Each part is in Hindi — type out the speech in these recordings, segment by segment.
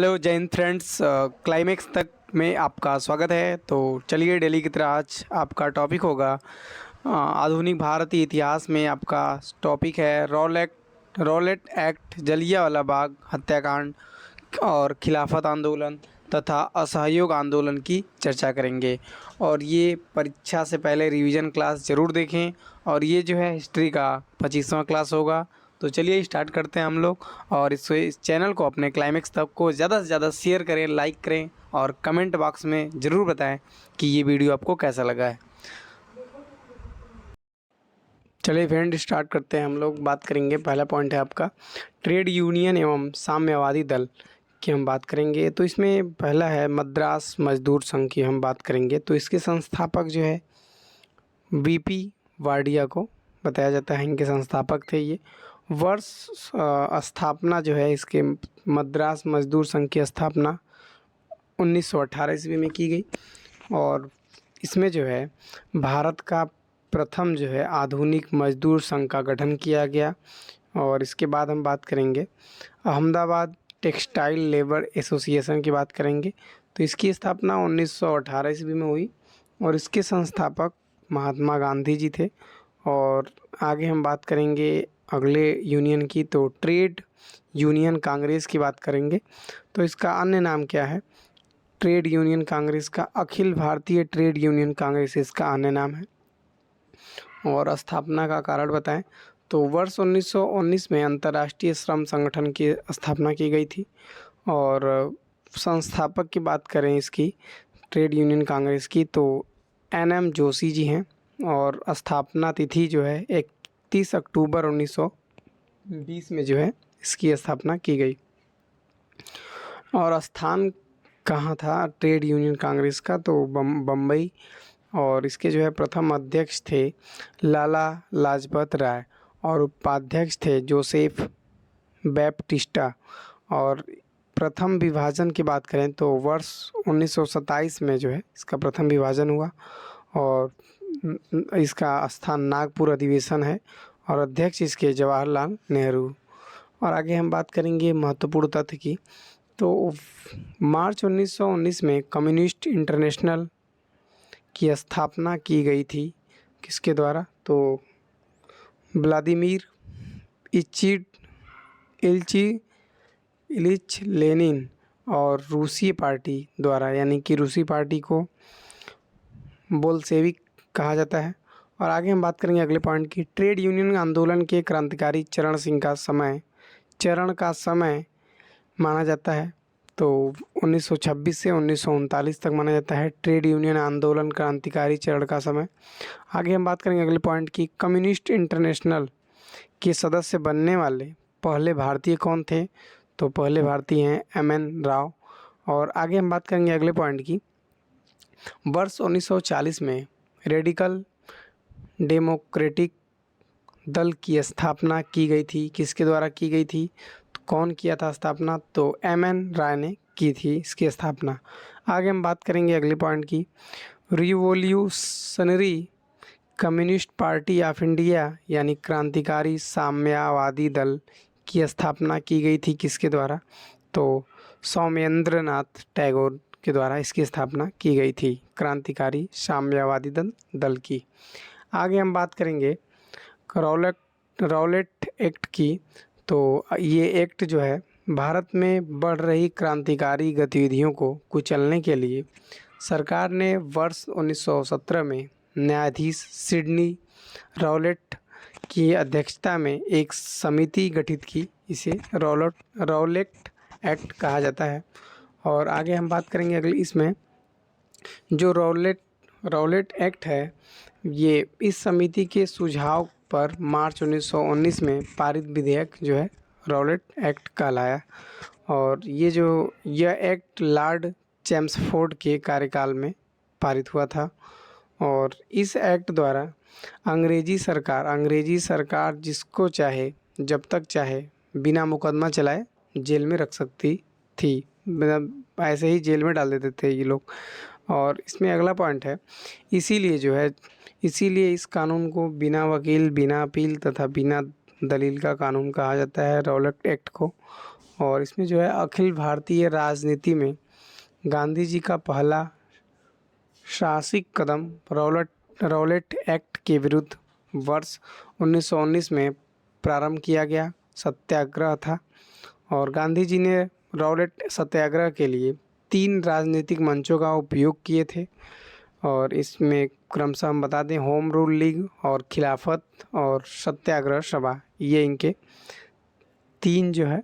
हेलो जय हिंद फ्रेंड्स, क्लाइमेक्स तक में आपका स्वागत है। तो चलिए डेली की तरह आज आपका टॉपिक होगा आधुनिक भारतीय इतिहास में। आपका टॉपिक है रॉलेट एक्ट, जलियांवाला बाग हत्याकांड और खिलाफत आंदोलन तथा असहयोग आंदोलन की चर्चा करेंगे। और ये परीक्षा से पहले रिवीजन क्लास ज़रूर देखें। और ये जो है हिस्ट्री का 25वां क्लास होगा। तो चलिए स्टार्ट करते हैं हम लोग। और इस चैनल को अपने क्लाइमेक्स तक को ज़्यादा से ज़्यादा शेयर करें, लाइक करें और कमेंट बॉक्स में ज़रूर बताएं कि ये वीडियो आपको कैसा लगा है। चलिए फ्रेंड स्टार्ट करते हैं। हम लोग बात करेंगे, पहला पॉइंट है आपका ट्रेड यूनियन एवं साम्यवादी दल की हम बात करेंगे। तो इसमें पहला है मद्रास मजदूर संघ की हम बात करेंगे। तो इसके संस्थापक जो है वीपी वाडिया को बताया जाता है, इनके संस्थापक थे ये। वर्ष स्थापना जो है इसके मद्रास मजदूर संघ की स्थापना 1918 ईस्वी में की गई। और इसमें जो है भारत का प्रथम जो है आधुनिक मजदूर संघ का गठन किया गया। और इसके बाद हम बात करेंगे अहमदाबाद टेक्सटाइल लेबर एसोसिएशन की बात करेंगे। तो इसकी स्थापना 1918 ईस्वी में हुई और इसके संस्थापक महात्मा गांधी जी थे। और आगे हम बात करेंगे अगले यूनियन की, तो ट्रेड यूनियन कांग्रेस की बात करेंगे। तो इसका अन्य नाम क्या है? ट्रेड यूनियन कांग्रेस का अखिल भारतीय ट्रेड यूनियन कांग्रेस इसका अन्य नाम है। और स्थापना का कारण बताएं तो वर्ष 1919 में अंतर्राष्ट्रीय श्रम संगठन की स्थापना की गई थी। और संस्थापक की बात करें इसकी ट्रेड यूनियन कांग्रेस की, तो एनएम जोशी जी हैं। और स्थापना तिथि जो है 31 अक्टूबर 1920 में जो है इसकी स्थापना की गई। और स्थान कहाँ था ट्रेड यूनियन कांग्रेस का? तो बम्बई। और इसके जो है प्रथम अध्यक्ष थे लाला लाजपत राय और उपाध्यक्ष थे जोसेफ बैप्टिस्टा। और प्रथम विभाजन की बात करें तो वर्ष 1927 में जो है इसका प्रथम विभाजन हुआ। और इसका स्थान नागपुर अधिवेशन है और अध्यक्ष इसके जवाहरलाल नेहरू। और आगे हम बात करेंगे महत्वपूर्ण तथ्य की। तो मार्च 1919 में कम्युनिस्ट इंटरनेशनल की स्थापना की गई थी। किसके द्वारा? तो व्लादिमीर इलिच लेनिन और रूसी पार्टी द्वारा, यानी कि रूसी पार्टी को बोल्शेविक कहा जाता है। और आगे हम बात करेंगे अगले पॉइंट की, ट्रेड यूनियन आंदोलन के क्रांतिकारी चरण सिंह का समय माना जाता है। तो 1926 से 1939 तक माना जाता है ट्रेड यूनियन आंदोलन क्रांतिकारी चरण का समय। आगे हम बात करेंगे अगले पॉइंट की, कम्युनिस्ट इंटरनेशनल के सदस्य बनने वाले पहले भारतीय कौन थे? तो पहले भारतीय हैं एमएन राव। और आगे हम बात करेंगे अगले पॉइंट की, वर्ष 1940 में रेडिकल डेमोक्रेटिक दल की स्थापना की गई थी। किसके द्वारा की गई थी? तो कौन किया था स्थापना? तो एमएन राय ने की थी इसकी स्थापना। आगे हम बात करेंगे अगले पॉइंट की, revolutionary communist party of India यानी क्रांतिकारी साम्यवादी दल की स्थापना की गई थी। किसके द्वारा? तो सौमेंद्रनाथ टैगोर के द्वारा इसकी स्थापना की गई थी, क्रांतिकारी साम्यवादी दल की। आगे हम बात करेंगे रॉलेट एक्ट की। तो ये एक्ट जो है भारत में बढ़ रही क्रांतिकारी गतिविधियों को कुचलने के लिए सरकार ने वर्ष 1917 में न्यायाधीश सिडनी रॉलेट की अध्यक्षता में एक समिति गठित की। इसे रॉलेट एक्ट कहा जाता है। और आगे हम बात करेंगे अगले, इसमें जो रॉलेट एक्ट है ये इस समिति के सुझाव पर मार्च 1919 में पारित विधेयक जो है रॉलेट एक्ट कहलाया। और यह एक्ट लॉर्ड चैम्सफोर्ड के कार्यकाल में पारित हुआ था। और इस एक्ट द्वारा अंग्रेजी सरकार जिसको चाहे जब तक चाहे बिना मुकदमा चलाए जेल में रख सकती थी, मतलब ऐसे ही जेल में डाल देते थे ये लोग। और इसमें अगला पॉइंट है, इसीलिए इस कानून को बिना वकील, बिना अपील तथा बिना दलील का कानून कहा जाता है, रॉलेट एक्ट को। और इसमें जो है अखिल भारतीय राजनीति में गांधी जी का पहला साहसिक कदम रॉलेट एक्ट के विरुद्ध वर्ष 1919 में प्रारंभ किया गया सत्याग्रह था। और गांधी जी ने रॉलेट सत्याग्रह के लिए 3 राजनीतिक मंचों का उपयोग किए थे। और इसमें क्रमशः हम बता दें, होम रूल लीग और खिलाफत और सत्याग्रह सभा, ये इनके 3 जो है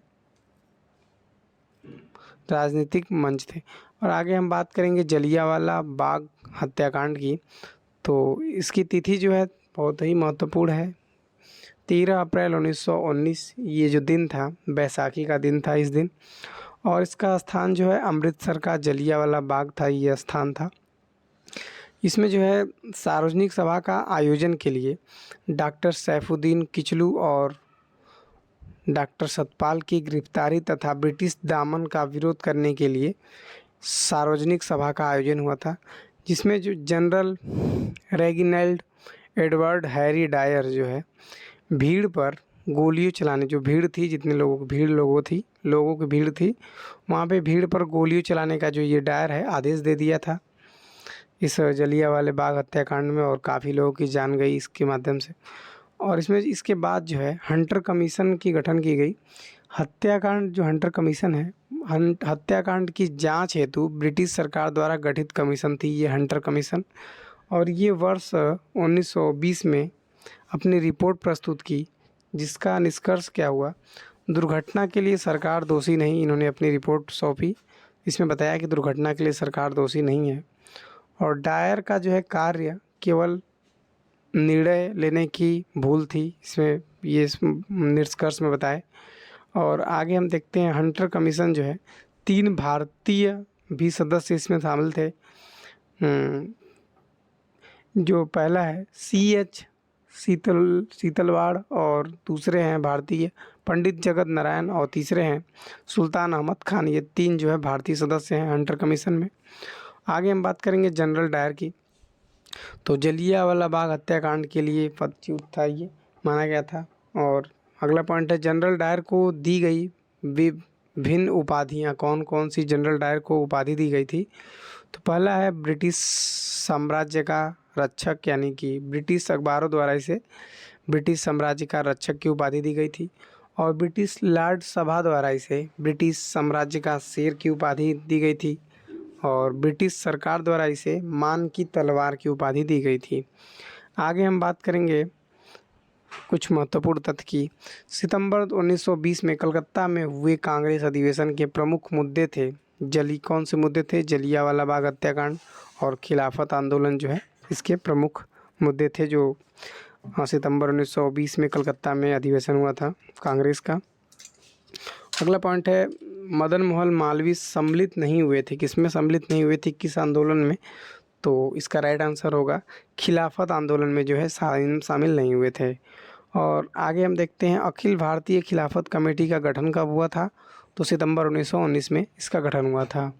राजनीतिक मंच थे। और आगे हम बात करेंगे जलियांवाला बाग हत्याकांड की। तो इसकी तिथि जो है बहुत ही महत्वपूर्ण है। 13 अप्रैल 1919 ये जो दिन था, बैसाखी का दिन था इस दिन। और इसका स्थान जो है अमृतसर का जलियांवाला बाग था, ये स्थान था। इसमें जो है सार्वजनिक सभा का आयोजन के लिए डॉक्टर सैफुद्दीन किचलू और डॉक्टर सतपाल की गिरफ्तारी तथा ब्रिटिश दमन का विरोध करने के लिए सार्वजनिक सभा का आयोजन हुआ था, जिसमें जो general Reginald Edward Harry Dyer जो है भीड़ पर गोलियों चलाने, जो भीड़ थी, जितने लोगों की भीड़ थी, वहाँ पे भीड़ पर गोलियों चलाने का जो ये डायर है आदेश दे दिया था इस जलियांवाले बाग हत्याकांड में। और काफ़ी लोगों की जान गई इसके माध्यम से। और इसमें इसके बाद जो है हंटर कमीशन की गठन की गई। हत्याकांड जो हंटर कमीशन है, हत्याकांड की जांच हेतु ब्रिटिश सरकार द्वारा गठित कमीशन थी ये हंटर कमीशन। और ये वर्ष 1920 में अपनी रिपोर्ट प्रस्तुत की, जिसका निष्कर्ष क्या हुआ, दुर्घटना के लिए सरकार दोषी नहीं। इन्होंने अपनी रिपोर्ट सौंपी, इसमें बताया कि दुर्घटना के लिए सरकार दोषी नहीं है। और डायर का जो है कार्य केवल निर्णय लेने की भूल थी, इसमें ये इस निष्कर्ष में बताए। और आगे हम देखते हैं हंटर कमीशन जो है 3 भारतीय भी सदस्य इसमें शामिल थे। जो पहला है CH शीतलवाड़, और दूसरे हैं भारतीय पंडित जगत नारायण, और तीसरे हैं सुल्तान अहमद खान। ये 3 जो है भारतीय सदस्य हैं हंटर कमीशन में। आगे हम बात करेंगे जनरल डायर की। तो जलियांवाला बाग हत्याकांड के लिए पदच्युत था, ये माना गया था। और अगला पॉइंट है जनरल डायर को दी गई विभिन्न उपाधियाँ। कौन कौन सी जनरल डायर को उपाधि दी गई थी? तो पहला है ब्रिटिश साम्राज्य का रक्षक, यानी कि ब्रिटिश अखबारों द्वारा इसे ब्रिटिश साम्राज्य का रक्षक की उपाधि दी गई थी। और ब्रिटिश लॉर्ड सभा द्वारा इसे ब्रिटिश साम्राज्य का शेर की उपाधि दी गई थी। और ब्रिटिश सरकार द्वारा इसे मान की तलवार की उपाधि दी गई थी। आगे हम बात करेंगे कुछ महत्वपूर्ण तथ्य की। सितंबर 1920 में कलकत्ता में हुए कांग्रेस अधिवेशन के प्रमुख मुद्दे थे कौन से मुद्दे थे? जलियांवाला बाग हत्याकांड और खिलाफत आंदोलन जो है इसके प्रमुख मुद्दे थे, जो सितंबर 1920 में कलकत्ता में अधिवेशन हुआ था कांग्रेस का। अगला पॉइंट है मदन मोहन मालवीय सम्मिलित नहीं हुए थे। किसमें सम्मिलित नहीं हुए थे, किस आंदोलन में? तो इसका राइट आंसर होगा खिलाफत आंदोलन में जो है शामिल नहीं हुए थे। और आगे हम देखते हैं अखिल भारतीय खिलाफत कमेटी का गठन कब हुआ था? तो सितंबर 1919 में इसका गठन हुआ था।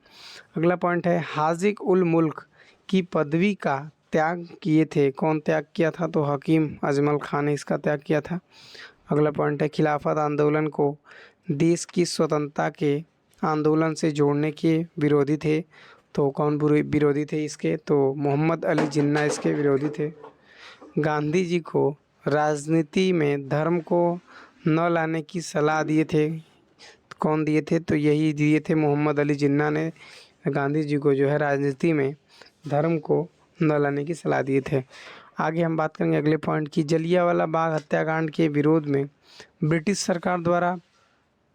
अगला पॉइंट है हाजिक उल मुल्क की पदवी का त्याग किए थे। कौन त्याग किया था? तो हकीम अजमल खान ने इसका त्याग किया था। अगला पॉइंट है खिलाफत आंदोलन को देश की स्वतंत्रता के आंदोलन से जोड़ने के विरोधी थे। तो कौन विरोधी थे इसके? तो मोहम्मद अली जिन्ना इसके विरोधी थे। गांधी जी को राजनीति में धर्म को न लाने की सलाह दिए थे। कौन दिए थे? तो यही दिए थे मोहम्मद अली जिन्ना ने गांधी जी को जो है राजनीति में धर्म को न लाने की सलाह दिए थे। आगे हम बात करेंगे अगले पॉइंट की। जलियांवाला बाग हत्याकांड के विरोध में ब्रिटिश सरकार द्वारा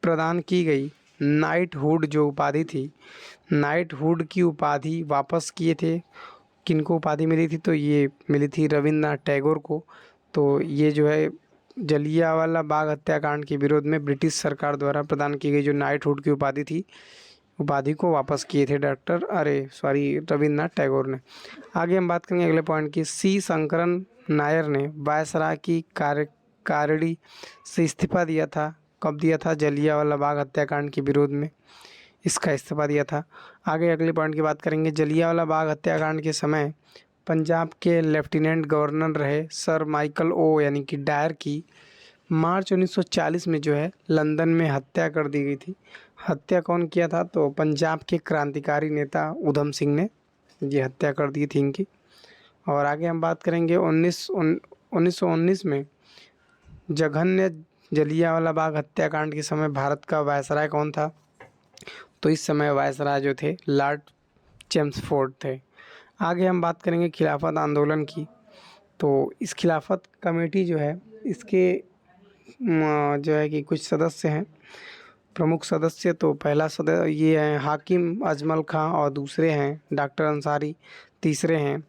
प्रदान की गई नाइटहुड जो उपाधि थी, नाइटहुड की उपाधि वापस किए थे। किनको उपाधि मिली थी? तो ये मिली थी रविंद्रनाथ टैगोर को। तो ये जो है जलियांवाला बाग हत्याकांड के विरोध में ब्रिटिश सरकार द्वारा प्रदान की गई जो नाइटहुड की उपाधि थी, उपाधि को वापस किए थे रविंद्रनाथ टैगोर ने। आगे हम बात करेंगे अगले पॉइंट की। C शंकरन नायर ने वायसराय की कार्यकारिणी से इस्तीफा दिया था। कब दिया था? जलियांवाला बाग हत्याकांड के विरोध में इसका इस्तीफा दिया था। आगे अगले पॉइंट की बात करेंगे। जलियांवाला बाग हत्याकांड के समय पंजाब के लेफ्टिनेंट गवर्नर रहे सर माइकल ओ, यानी कि डायर की मार्च 1940 में जो है लंदन में हत्या कर दी गई थी। हत्या कौन किया था? तो पंजाब के क्रांतिकारी नेता उधम सिंह ने ये हत्या कर दी थी इनकी। और आगे हम बात करेंगे 1919 में जघन्य जलियांवाला बाग हत्याकांड के समय भारत का वायसराय कौन था? तो इस समय वायसराय जो थे लॉर्ड चेम्सफोर्ड थे। आगे हम बात करेंगे खिलाफत आंदोलन की। तो इस खिलाफत कमेटी जो है इसके जो है कि कुछ सदस्य हैं, प्रमुख सदस्य। तो पहला सदस्य ये हैं हाकिम अजमल खां और दूसरे हैं डॉक्टर अंसारी, तीसरे हैं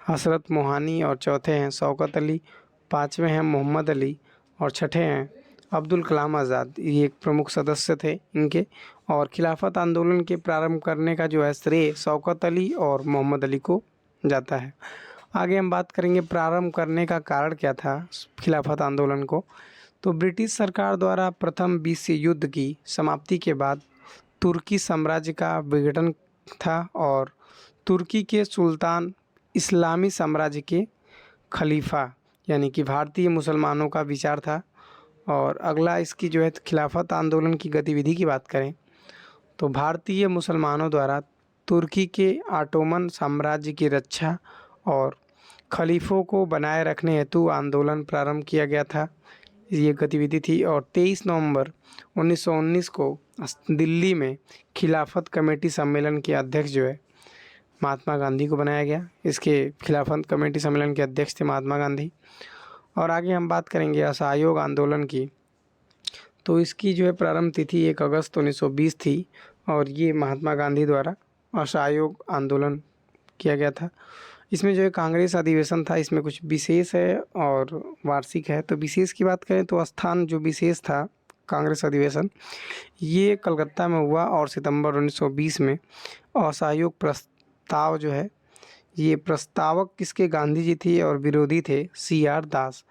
हसरत मोहानी और चौथे हैं शौकत अली, पाँचवें हैं मोहम्मद अली और छठे हैं अब्दुल कलाम आज़ाद। ये एक प्रमुख सदस्य थे इनके। और खिलाफत आंदोलन के प्रारंभ करने का जो है श्रेय शौकत अली और मोहम्मद अली को जाता है। आगे हम बात करेंगे प्रारंभ करने का कारण क्या था खिलाफत आंदोलन को। तो ब्रिटिश सरकार द्वारा प्रथम विश्व युद्ध की समाप्ति के बाद तुर्की साम्राज्य का विघटन था और तुर्की के सुल्तान इस्लामी साम्राज्य के खलीफा यानी कि भारतीय मुसलमानों का विचार था। और अगला इसकी जो है खिलाफत आंदोलन की गतिविधि की बात करें तो भारतीय मुसलमानों द्वारा तुर्की के ऑटोमन साम्राज्य की रक्षा और खलीफों को बनाए रखने हेतु आंदोलन प्रारंभ किया गया था। ये गतिविधि थी। और 23 नवंबर 1919 को दिल्ली में खिलाफत कमेटी सम्मेलन के अध्यक्ष जो है महात्मा गांधी को बनाया गया। इसके खिलाफत कमेटी सम्मेलन के अध्यक्ष थे महात्मा गांधी। और आगे हम बात करेंगे असहयोग आंदोलन की। तो इसकी जो है प्रारंभ तिथि 1 अगस्त 1920 थी और ये महात्मा गांधी द्वारा असहयोग आंदोलन किया गया था। इसमें जो है कांग्रेस अधिवेशन था, इसमें कुछ विशेष है और वार्षिक है। तो विशेष की बात करें तो स्थान जो विशेष था कांग्रेस अधिवेशन ये कलकत्ता में हुआ और सितंबर 1920 में असहयोग प्रस्ताव जो है ये प्रस्तावक किसके गांधी जी थे और विरोधी थे CR दास।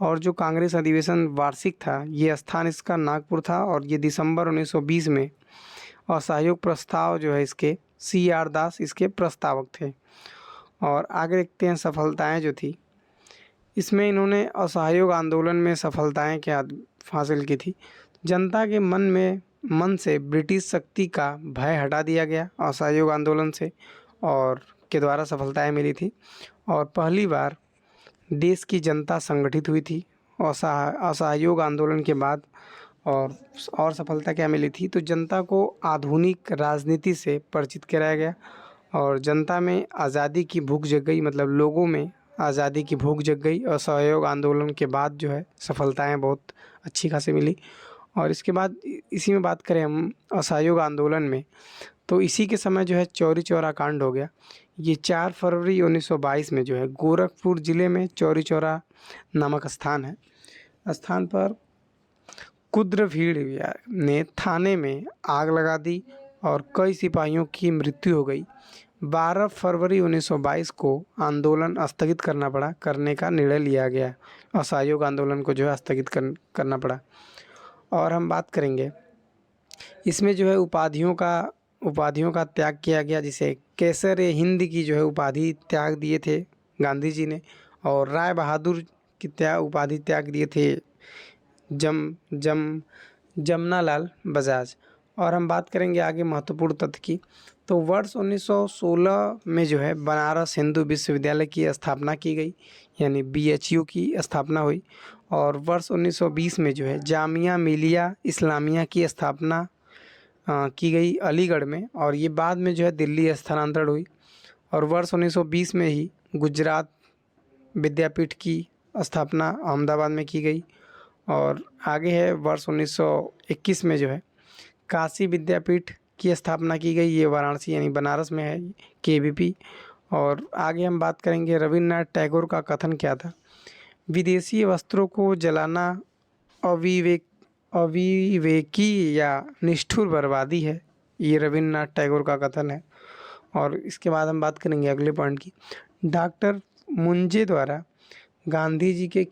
और जो कांग्रेस अधिवेशन वार्षिक था ये स्थान इसका नागपुर था और ये दिसंबर 1920 में असहयोग प्रस्ताव जो है इसके CR दास इसके प्रस्तावक थे। और आगे देखते हैं सफलताएं जो थी इसमें इन्होंने असहयोग आंदोलन में सफलताएं क्या हासिल की थी। जनता के मन से ब्रिटिश शक्ति का भय हटा दिया गया असहयोग आंदोलन से और के द्वारा सफलताएं मिली थी। और पहली बार देश की जनता संगठित हुई थी असहयोग आंदोलन के बाद। और सफलता क्या मिली थी तो जनता को आधुनिक राजनीति से परिचित कराया गया और जनता में आज़ादी की भूख जग गई, मतलब लोगों में आज़ादी की भूख जग गई। असहयोग आंदोलन के बाद जो है सफलताएं बहुत अच्छी खासी मिली। और इसके बाद इसी में बात करें हम असहयोग आंदोलन में तो इसी के समय जो है चौरी चौरा कांड हो गया। ये 4 फरवरी 1922 में जो है गोरखपुर ज़िले में चौरी चौरा नामक स्थान है। स्थान पर कुद्र भीड़ ने थाने में आग लगा दी और कई सिपाहियों की मृत्यु हो गई। 12 फरवरी 1922 को आंदोलन स्थगित करने का निर्णय लिया गया। असहयोग आंदोलन को जो है स्थगित करना पड़ा। और हम बात करेंगे इसमें जो है उपाधियों का त्याग किया गया, जिसे केसर-ए-हिंद की जो है उपाधि त्याग दिए थे गांधी जी ने और राय बहादुर की उपाधि त्याग दिए थे जमनालाल बजाज। और हम बात करेंगे आगे महत्वपूर्ण तथ्य की। तो वर्ष 1916 में जो है बनारस हिंदू विश्वविद्यालय की स्थापना की गई यानी BHU की स्थापना हुई। और वर्ष 1920 में जो है जामिया मिलिया इस्लामिया की स्थापना की गई अलीगढ़ में और ये बाद में जो है दिल्ली स्थानांतरण हुई। और वर्ष 1920 में ही गुजरात विद्यापीठ की स्थापना अहमदाबाद में की गई। और आगे है वर्ष 1921 में जो है काशी विद्यापीठ की स्थापना की गई, ये वाराणसी यानी बनारस में है KVP। और आगे हम बात करेंगे रविन्द्रनाथ टैगोर का कथन क्या था। विदेशी वस्त्रों को जलाना अविवेकी या निष्ठुर बर्बादी है, ये रविन्द्रनाथ टैगोर का कथन है। और इसके बाद हम बात करेंगे अगले पॉइंट की। डॉक्टर मुंजे द्वारा गांधी जी के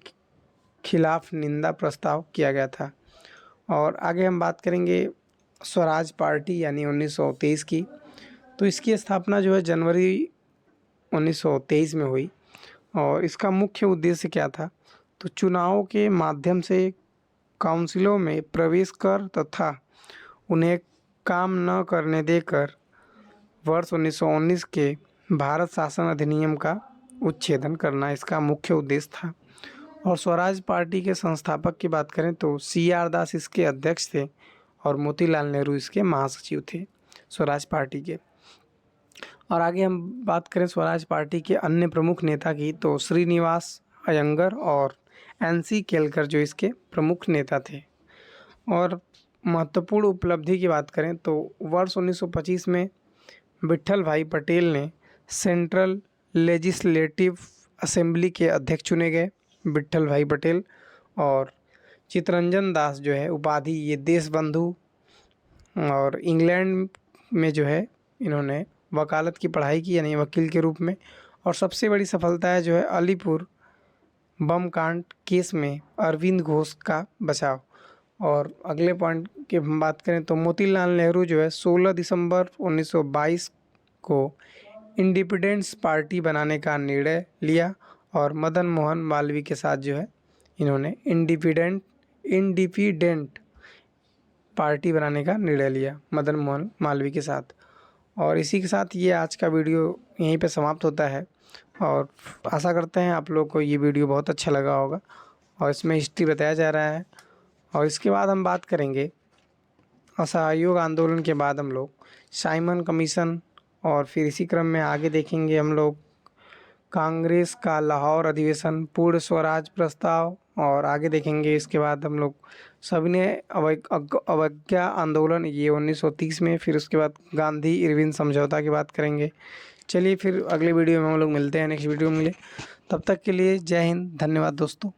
खिलाफ निंदा प्रस्ताव किया गया था। और आगे हम बात करेंगे स्वराज पार्टी यानी 1923 की। तो इसकी स्थापना जो है जनवरी 1923 में हुई और इसका मुख्य उद्देश्य क्या था तो चुनाव के माध्यम से काउंसिलों में प्रवेश कर तथा उन्हें काम न करने देकर वर्ष 1919 के भारत शासन अधिनियम का उच्छेदन करना इसका मुख्य उद्देश्य था। और स्वराज पार्टी के संस्थापक की बात करें तो CR दास इसके अध्यक्ष थे और मोतीलाल नेहरू इसके महासचिव थे स्वराज पार्टी के। और आगे हम बात करें स्वराज पार्टी के अन्य प्रमुख नेता की तो श्रीनिवास अयंगर और NC केलकर जो इसके प्रमुख नेता थे। और महत्वपूर्ण उपलब्धि की बात करें तो वर्ष 1925 में विट्ठल भाई पटेल ने सेंट्रल लेजिस्लेटिव असेंबली के अध्यक्ष चुने गए, विट्ठल भाई पटेल। और चित्तरंजन दास जो है उपाधि ये देशबंधु, और इंग्लैंड में जो है इन्होंने वकालत की पढ़ाई की यानी वकील के रूप में। और सबसे बड़ी सफलता है जो है अलीपुर बम कांड केस में अरविंद घोष का बचाव। और अगले पॉइंट की हम बात करें तो मोतीलाल नेहरू जो है 16 दिसंबर 1922 को इंडिपेंडेंस पार्टी बनाने का निर्णय लिया और मदन मोहन मालवीय के साथ जो है इन्होंने इंडिपेंडेंट पार्टी बनाने का निर्णय लिया मदन मोहन मालवीय के साथ। और इसी के साथ ये आज का वीडियो यहीं पे समाप्त होता है और आशा करते हैं आप लोग को ये वीडियो बहुत अच्छा लगा होगा। और इसमें हिस्ट्री बताया जा रहा है। और इसके बाद हम बात करेंगे असहयोग आंदोलन के बाद हम लोग साइमन कमीशन, और फिर इसी क्रम में आगे देखेंगे हम लोग कांग्रेस का लाहौर अधिवेशन, पूर्ण स्वराज प्रस्ताव, और आगे देखेंगे इसके बाद हम लोग सविनय अवज्ञा आंदोलन ये 1930 में। फिर उसके बाद गांधी इरविन समझौता की बात करेंगे। चलिए फिर अगले वीडियो में हम लोग मिलते हैं, नेक्स्ट वीडियो में मिले। तब तक के लिए जय हिंद, धन्यवाद दोस्तों।